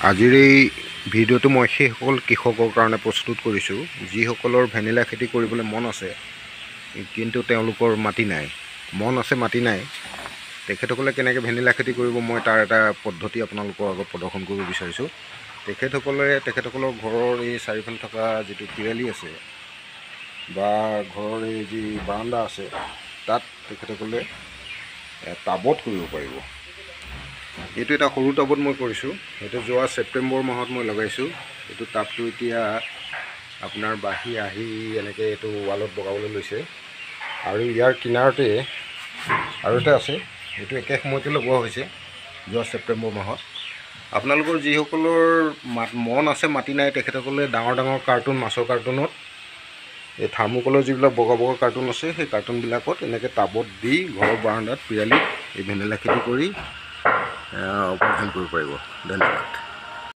আজিৰ এই ভিডিঅ'টো মই সেইসকল কৃষকৰ কাৰণে প্ৰস্তুত কৰিছোঁ যিসকলৰ ভেনিলা খেতি কৰিবলৈ মন আছে কিন্তু তেওঁলোকৰ মাটি নাই। মন আছে মাটি নাই, তেখেতসকলে কেনেকৈ ভেনিলা খেতি কৰিব মই তাৰ এটা পদ্ধতি আপোনালোকৰ আগত প্ৰদৰ্শন কৰিব বিচাৰিছোঁ। তেখেতসকলৰ ঘৰৰ এই চাৰিওফালে থকা যিটো পিৰালি আছে বা ঘৰৰ এই যি বাৰান্দা আছে তাত তেখেতসকলে টাবত কৰিব পাৰিব। এইটো এটা সৰু টাবত মই কৰিছোঁ। এইটো যোৱা ছেপ্টেম্বৰ মাহত মই লগাইছোঁ। এইটো টাবটো এতিয়া আপোনাৰ বাঢ়ি আহি এনেকৈ এইটো ৱালত বগাবলৈ লৈছে আৰু ইয়াৰ কিনাৰতে আৰু এটা আছে, এইটো একে সময়তে লগোৱা হৈছে যোৱা ছেপ্টেম্বৰ মাহত। আপোনালোকৰ যিসকলৰ মন আছে মাটি নাই তেখেতসকলে ডাঙৰ ডাঙৰ কাৰ্টুন, মাছৰ কাৰ্টুনত এই থাৰ্মোকলৰ যিবিলাক বগা বগা কাৰ্টুন আছে সেই কাৰ্টুনবিলাকত এনেকৈ টাবত দি ঘৰৰ বাৰান্দাত পিৰালিত এই ভেনিলা খেতি কৰি উপাৰ্জন কৰিব পাৰিব। ধন্যবাদ।